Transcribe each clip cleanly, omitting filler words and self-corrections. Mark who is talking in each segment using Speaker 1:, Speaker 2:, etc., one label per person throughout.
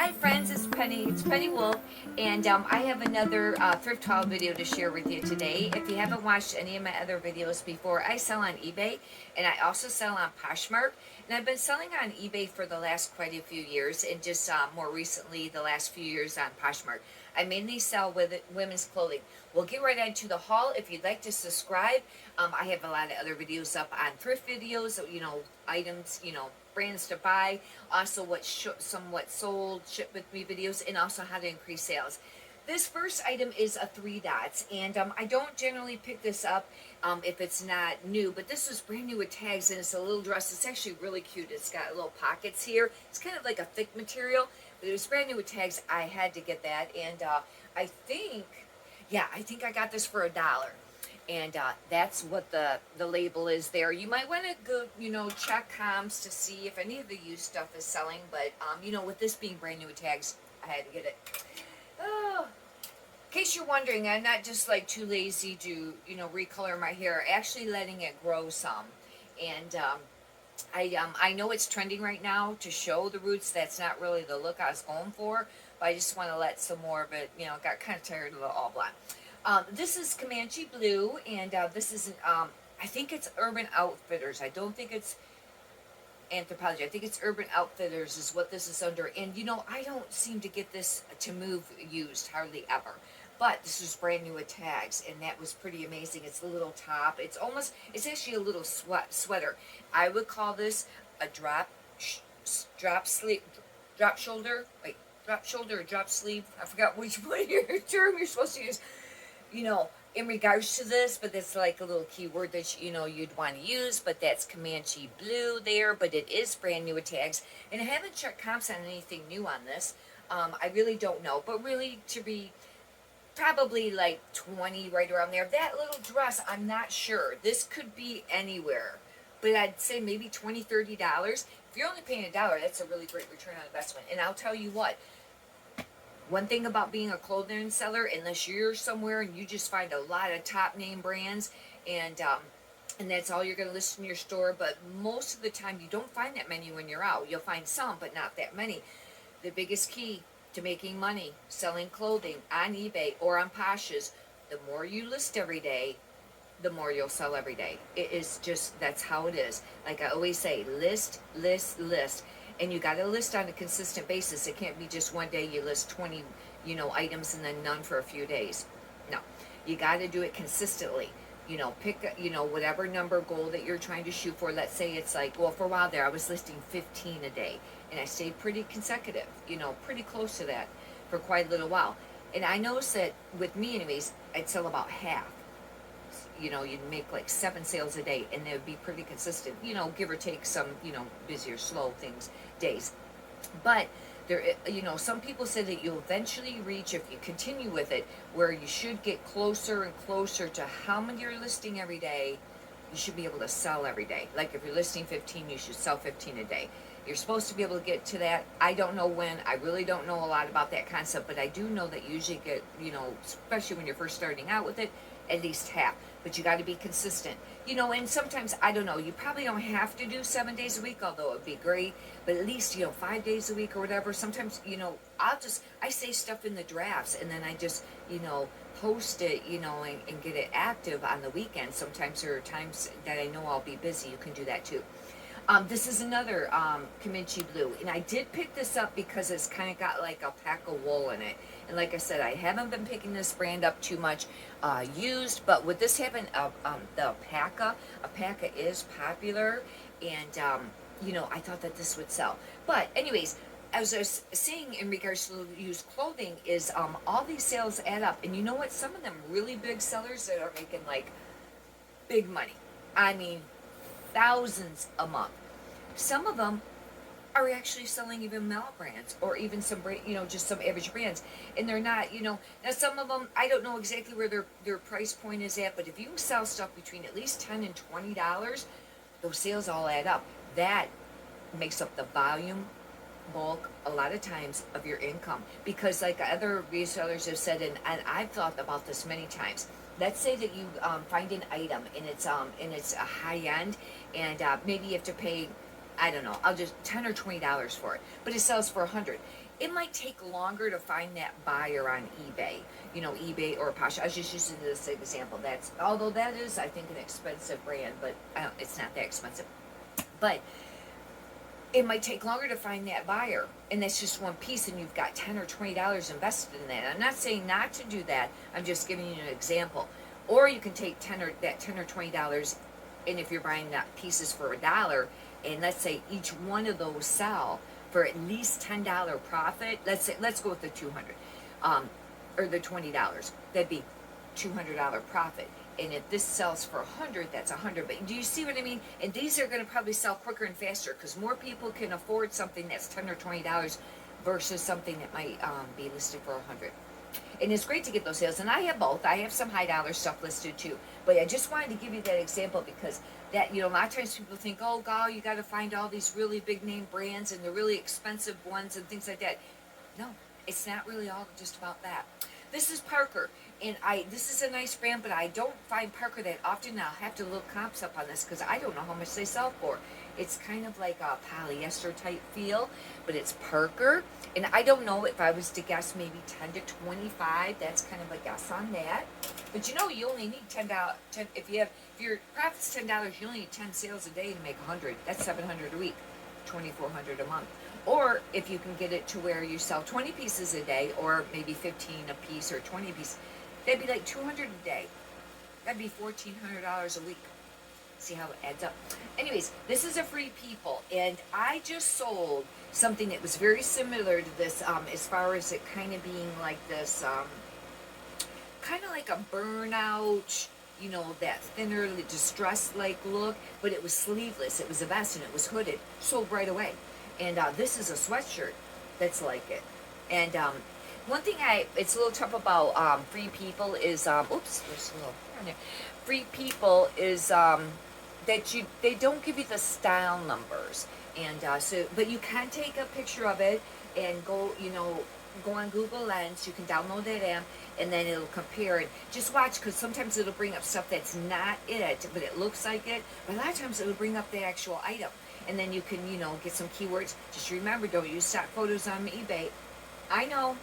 Speaker 1: Hi friends, it's Penny Wolf, and I have another thrift haul video to share with you today. If you haven't watched any of my other videos before, I sell on eBay, and I also sell on Poshmark, and I've been selling on eBay for the last quite a few years, and just more recently, the last few years on Poshmark. I mainly sell with women's clothing. We'll get right into the haul. If you'd like to subscribe, I have a lot of other videos up on thrift videos, items, brands to buy, also what somewhat sold, ship with me videos, and also how to increase sales. This first item is a 3 dots, and I don't generally pick this up if it's not new, but this was brand new with tags, and it's a little dress. It's actually really cute. It's got little pockets here. It's kind of like a thick material, but it was brand new with tags. I had to get that, and I think I got this for $1. And that's what the label is there. You might want to go, check comms to see if any of the used stuff is selling. But, with this being brand new with tags, I had to get it. Oh. In case you're wondering, I'm not just like too lazy to, recolor my hair. Actually letting it grow some. And I know it's trending right now to show the roots. That's not really the look I was going for. But I just want to let some more of it, got kind of tired of the all blonde. This is Comanche Blue, and this is, I think it's Urban Outfitters. I don't think it's Anthropology. I think it's Urban Outfitters is what this is under. And, I don't seem to get this to move used hardly ever. But this was brand new with tags, and that was pretty amazing. It's a little top. It's actually a little sweater. I would call this a drop shoulder or drop sleeve. I forgot which one term you're supposed to use. In regards to this, but that's like a little keyword that, you'd want to use, but that's Comanche Blue there, but it is brand new with tags, and I haven't checked comps on anything new on this. I really don't know, but really to be probably like 20 right around there. That little dress, I'm not sure. This could be anywhere, but I'd say maybe $20, $30. If you're only paying $1, that's a really great return on investment, and I'll tell you what, one thing about being a clothing seller, unless you're somewhere and you just find a lot of top name brands and that's all you're going to list in your store, but most of the time you don't find that many when you're out. You'll find some, but not that many. The biggest key to making money selling clothing on eBay or on Posh's, the more you list every day, the more you'll sell every day. It is just, that's how it is. Like I always say, list, list, list. And you got to list on a consistent basis. It can't be just one day you list 20, items and then none for a few days. No, you got to do it consistently. Pick, whatever number goal that you're trying to shoot for. Let's say it's like, well, for a while there, I was listing 15 a day. And I stayed pretty consecutive, pretty close to that for quite a little while. And I noticed that with me anyways, I'd sell about half. You'd make like 7 sales a day, and they would be pretty consistent, give or take some, busier, slow days. But there, some people say that you'll eventually reach, if you continue with it, where you should get closer and closer to how many you're listing every day. You should be able to sell every day. Like if you're listing 15, you should sell 15 a day. You're supposed to be able to get to that. I don't know when. I really don't know a lot about that concept, but I do know that you usually get, especially when you're first starting out with it, at least half. But you got to be consistent. And sometimes, I don't know, you probably don't have to do 7 days a week, although it would be great. But at least, 5 days a week or whatever. Sometimes, I say stuff in the drafts, and then I just, post it, and get it active on the weekend. Sometimes there are times that I know I'll be busy. You can do that too. This is another Comanche Blue, and I did pick this up because it's kind of got like alpaca wool in it. And like I said, I haven't been picking this brand up too much used, but with this having the alpaca is popular, and I thought that this would sell. But anyways, as I was saying in regards to used clothing, is all these sales add up, and you know what? Some of them really big sellers that are making like big money. I mean, thousands a month. Some of them are actually selling even male brands, or even some just some average brands, and they're not, now some of them, I don't know exactly where their price point is at, but if you sell stuff between at least $10 and $20, those sales all add up. That makes up the volume, bulk, a lot of times, of your income, because like other resellers have said, and I've thought about this many times. Let's say that you find an item and it's a high end, and maybe you have to pay, I don't know, I'll just $10 or $20 for it, but it sells for $100. It might take longer to find that buyer on eBay, eBay or Poshmark. I was just using this example. Although that is, I think, an expensive brand, but it's not that expensive. But it might take longer to find that buyer, and that's just one piece, and you've got $10 or $20 invested in that. I'm not saying not to do that. I'm just giving you an example. Or you can take $10 or $20, and if you're buying that pieces for $1, and let's say each one of those sell for at least $10 profit. Let's go with the 200, or the $20. That'd be $200 profit. And if this sells for 100, that's 100. But do you see what I mean? And these are going to probably sell quicker and faster because more people can afford something that's $10 or $20 versus something that might be listed for 100. And it's great to get those sales. And I have both. I have some high dollar stuff listed too. But I just wanted to give you that example because that, a lot of times people think, oh, God, you got to find all these really big name brands and the really expensive ones and things like that. No, it's not really all just about that. This is Parker, and this is a nice brand, but I don't find Parker that often. I'll have to look comps up on this because I don't know how much they sell for. It's kind of like a polyester type feel, but it's Parker, and I don't know if I was to guess maybe 10 to 25. That's kind of a guess on that. But you only need $10. If your profit's $10, you only need 10 sales a day to make 100. That's $700 a week, $2,400 a month. Or if you can get it to where you sell 20 pieces a day, or maybe 15 a piece or 20 a piece, that'd be like 200 a day. That'd be $1,400 a week. See how it adds up? Anyways, this is a Free People, and I just sold something that was very similar to this, as far as it kind of being like this, kind of like a burnout, that thinner, distressed-like look, but it was sleeveless. It was a vest, and it was hooded. Sold right away. And this is a sweatshirt that's like it. And one thing it's a little tough about Free People is, oops, there's a little hair in there. Free People is that they don't give you the style numbers. And but you can take a picture of it and go on Google Lens. You can download that app, and then it'll compare it. Just watch, because sometimes it'll bring up stuff that's not it, but it looks like it. But a lot of times it'll bring up the actual item. And then you can, get some keywords. Just remember, don't use stock photos on eBay. I know.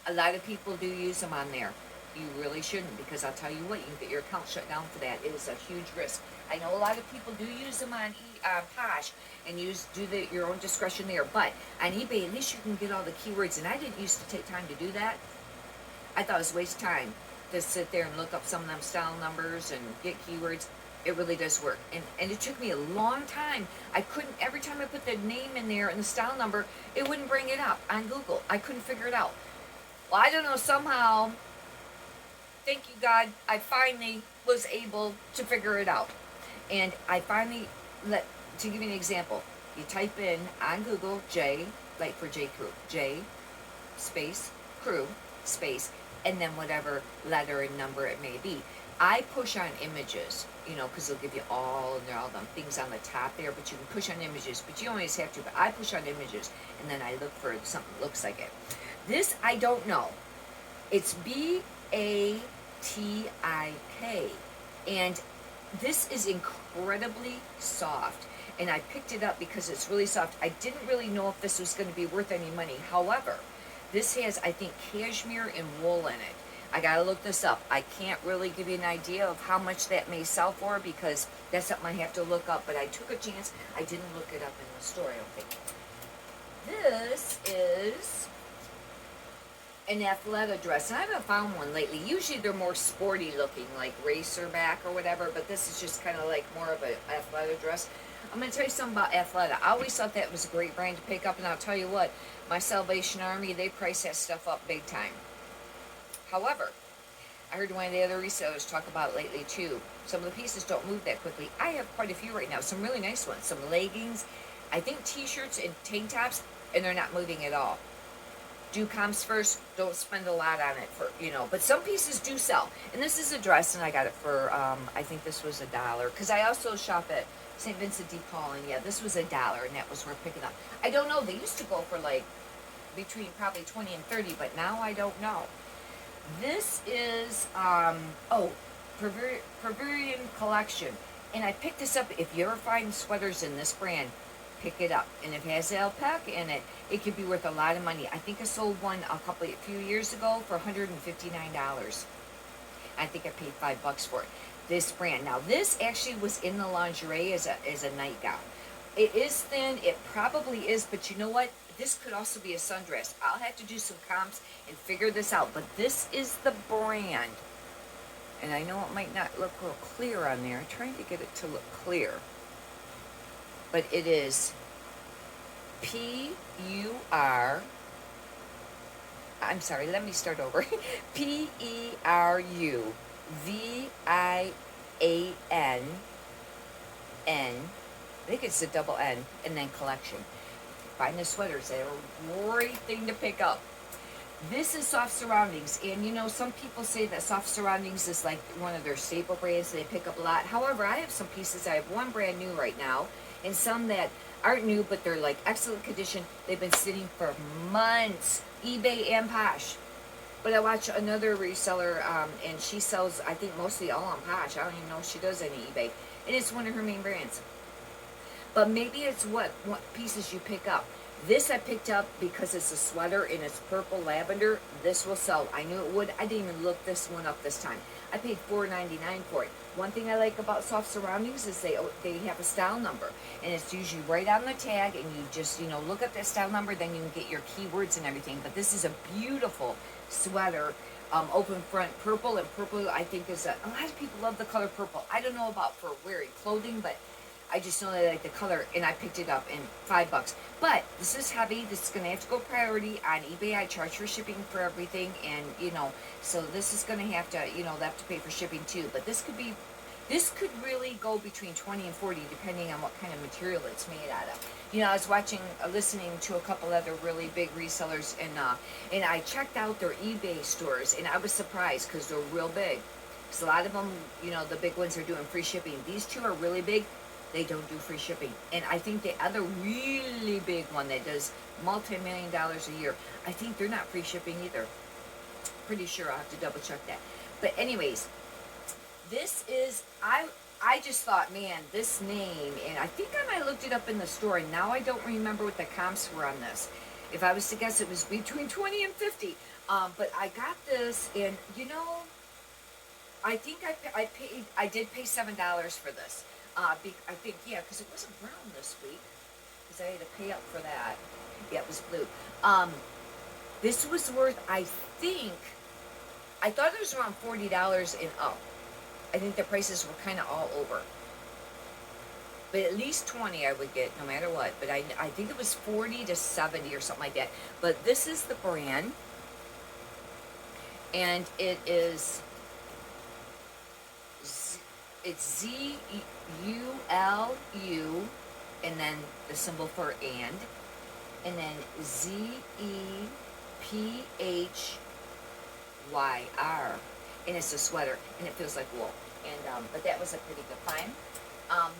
Speaker 1: A lot of people do use them on there. You really shouldn't, because I'll tell you what, you can get your account shut down for that. It is a huge risk. I know a lot of people do use them on Posh and your own discretion there. But on eBay, at least you can get all the keywords. And I didn't used to take time to do that. I thought it was a waste of time to sit there and look up some of them style numbers and get keywords. It really does work. And it took me a long time. Every time I put the name in there and the style number, it wouldn't bring it up on Google. I couldn't figure it out. Well, I don't know, somehow, thank you God, I finally was able to figure it out. And I finally, to give you an example, you type in on Google, J, like for J Crew, J, space, crew, space, and then whatever letter and number it may be. I push on images, because they'll give you all them things on the top there, but you can push on images, but you always have to, but I push on images, and then I look for something that looks like it. This, I don't know. It's BATIK, and this is incredibly soft, and I picked it up because it's really soft. I didn't really know if this was going to be worth any money. However, this has, I think, cashmere and wool in it. I gotta look this up. I can't really give you an idea of how much that may sell for, because that's something I have to look up, but I took a chance. I didn't look it up in the store, I don't think. This is an athleta dress, and I haven't found one lately. Usually they're more sporty looking, like racerback or whatever, but this is just kind of like more of an athleta dress. I'm going to tell you something about Athleta. I always thought that was a great brand to pick up, and I'll tell you what, my Salvation Army, they price that stuff up big time. However, I heard one of the other resellers talk about it lately too. Some of the pieces don't move that quickly. I have quite a few right now, some really nice ones, some leggings, I think t-shirts and tank tops, and they're not moving at all. Do comps first, don't spend a lot on it but some pieces do sell. And this is a dress, and I got it for, I think this was $1, because I also shop at St. Vincent de Paul, and yeah, this was $1, and that was worth picking up. I don't know, they used to go for like between probably 20 and 30, but now I don't know. This is, Pavilion Collection. And I picked this up. If you ever find sweaters in this brand, pick it up. And if it has alpaca in it, it could be worth a lot of money. I think I sold one a few years ago for $159. I think I paid $5 for it. This brand. Now this actually was in the lingerie as a nightgown. It is thin, it probably is, but you know what? This could also be a sundress. I'll have to do some comps and figure this out, but this is the brand. And I know it might not look real clear on there. I'm trying to get it to look clear. But it is P-U-R, I'm sorry, let me start over. P-E-R-U-V-I-A-N-N, I think it's a double N, and then collection. Find the sweaters, they're a great thing to pick up. This is Soft Surroundings, and you know, some people say that Soft Surroundings is like one of their staple brands they pick up a lot. However, I have some pieces, I have one brand new right now, and some that aren't new, but they're like excellent condition. They've been sitting for months, eBay and Posh. But I watch another reseller, and she sells, I think, mostly all on Posh. I don't even know if she does any eBay, and it's one of her main brands. But maybe it's what pieces you pick up. This I picked up because it's a sweater and it's purple lavender. This will sell. I knew it would. I didn't even look this one up this time. I paid $4.99 for it. One thing I like about Soft Surroundings is they have a style number, and it's usually right on the tag, and you just, you know, look up that style number, then you can get your keywords and everything. But this is a beautiful sweater, open front purple, and purple I think is a lot of people love the color purple. I don't know about for wearing clothing, but I just know that I like the color, and I picked it up in $5. But this is heavy. This is going to have to go priority on eBay. I charge for shipping for everything, and you know, so this is going to have to, you know, they have to pay for shipping too. But this could really go between 20 and 40 depending on what kind of material it's made out of. You know, I was listening to a couple other really big resellers, and I checked out their eBay stores, and I was surprised because they're real big. Because a lot of them, you know, the big ones are doing free shipping. These two are really big. They don't do free shipping. And I think the other really big one that does multi-million dollars a year, I think they're not free shipping either. Pretty sure. I'll have to double check that. But anyways, this is, I just thought, man, this name, and I think I might have looked it up in the store, and now I don't remember what the comps were on this. If I was to guess, it was between 20 and 50. But I got this, and you know, I think I did pay $7 for this. I think, yeah, because it wasn't brown this week, because I had to pay up for that. Yeah, it was blue. This was worth, I thought it was around $40 and up. I think the prices were kind of all over. But at least 20 I would get no matter what. But I think it was 40 to 70 or something like that. But this is the brand. And it is, it's Z-U-L-U, and then the symbol for and then Z-E-P-H-Y-R. And it's a sweater, and it feels like wool. And but that was a pretty good find.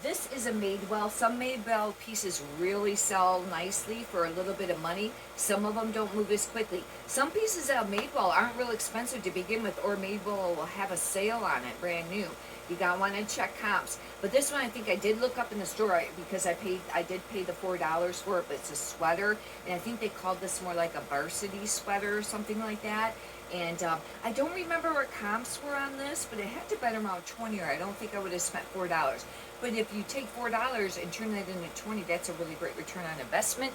Speaker 1: This is a Madewell. Some Madewell pieces really sell nicely for a little bit of money. Some of them don't move as quickly. Some pieces out of Madewell aren't real expensive to begin with, or Madewell will have a sale on it, brand new. You gotta want to check comps. But this one I think I did look up in the store because I did pay the $4 for it, but it's a sweater, and I think they called this more like a varsity sweater or something like that. And I don't remember what comps were on this, but it had to be around 20, or I don't think I would have spent $4. But if you take $4 and turn that into 20, that's a really great return on investment.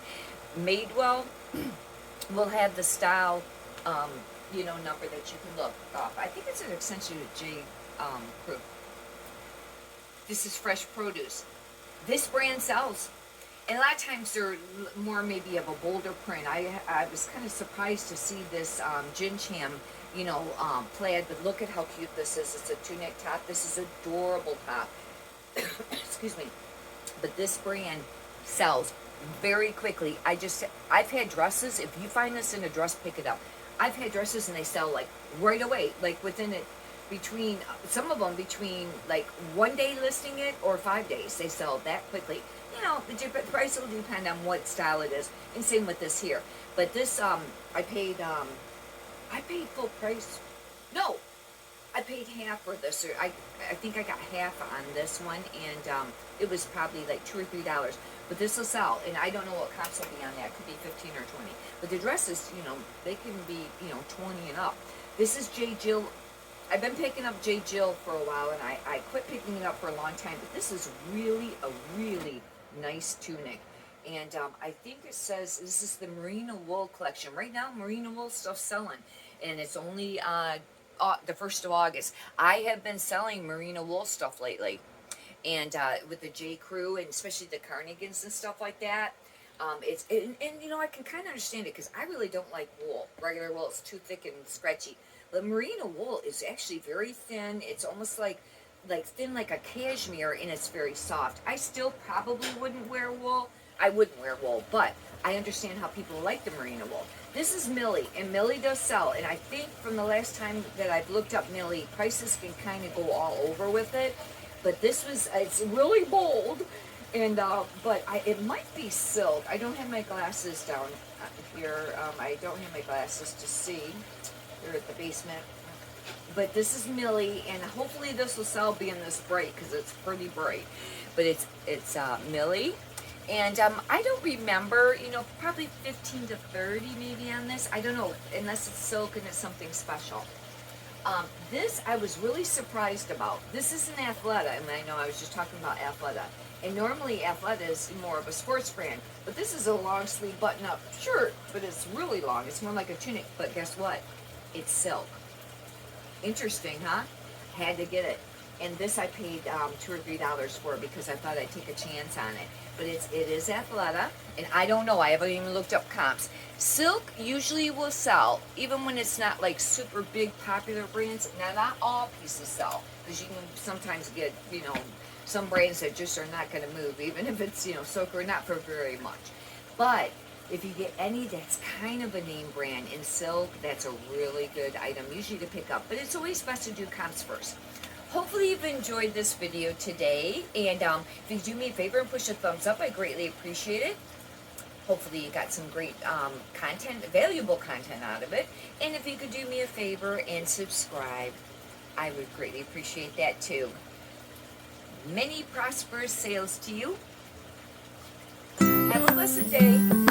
Speaker 1: Madewell will have the style, you know, number that you can look up. I think it's an extension of J. Crew. This is Fresh Produce. This brand sells. And a lot of times they're more maybe of a bolder print. I was kind of surprised to see this Gin Cham, you know, plaid, but look at how cute this is. It's a tunic top. This is adorable top. Excuse me. But this brand sells very quickly. I've had dresses. If you find this in a dress, pick it up. I've had dresses and they sell like right away, like within it. Between some of them, between like 1 day listing it or 5 days, they sell that quickly. You know, the price will depend on what style it is, and same with this here. But this, I paid full price. No, I paid half for this. I think I got half on this one, and it was probably like $2 or $3. but this will sell, and I don't know what comps will be on that. It could be 15 or 20. But the dresses, you know, they can be, you know, 20 and up. This is J. Jill. I've been picking up J. Jill for a while, and I quit picking it up for a long time, but this is really a really nice tunic. And I think it says this is the Merino Wool collection. Right now, Merino Wool stuff's selling, and it's only the 1st of August. I have been selling Merino Wool stuff lately, and with the J. Crew, and especially the carnigans and stuff like that. And you know, I can kind of understand it because I really don't like wool. Regular wool is too thick and scratchy. The Merino wool is actually very thin. It's almost like thin like a cashmere, and it's very soft. I still probably wouldn't wear wool. I wouldn't wear wool, but I understand how people like the Merino wool. This is Millie, and Millie does sell. And I think from the last time that I've looked up Millie, prices can kind of go all over with it. But this was, it's really bold. And but it might be silk. I don't have my glasses down here. I don't have my glasses to see. They're at the basement. But this is Millie, and hopefully this will sell being this bright because it's pretty bright. But it's Millie, and I don't remember. You know, probably 15 to 30 maybe on this. I don't know, unless it's silk and it's something special. This I was really surprised about. This is an Athleta, and I know I was just talking about Athleta. And normally Athleta is more of a sports brand, but this is a long sleeve button up shirt, but it's really long. It's more like a tunic, but guess what? It's silk. Interesting, huh? Had to get it. And this I paid $2 or $3 for because I thought I'd take a chance on it. But it is Athleta, and I don't know. I haven't even looked up comps. Silk usually will sell, even when it's not like super big popular brands. Now, not all pieces sell, because you can sometimes get, you know, some brands that just are not going to move, even if it's, you know, silk or not for very much. But if you get any that's kind of a name brand in silk, that's a really good item usually to pick up. But it's always best to do comps first. Hopefully you've enjoyed this video today, and if you do me a favor and push a thumbs up, I greatly appreciate it. Hopefully you got some great content, valuable content out of it. And if you could do me a favor and subscribe, I would greatly appreciate that too. Many prosperous sales to you. Have a blessed day.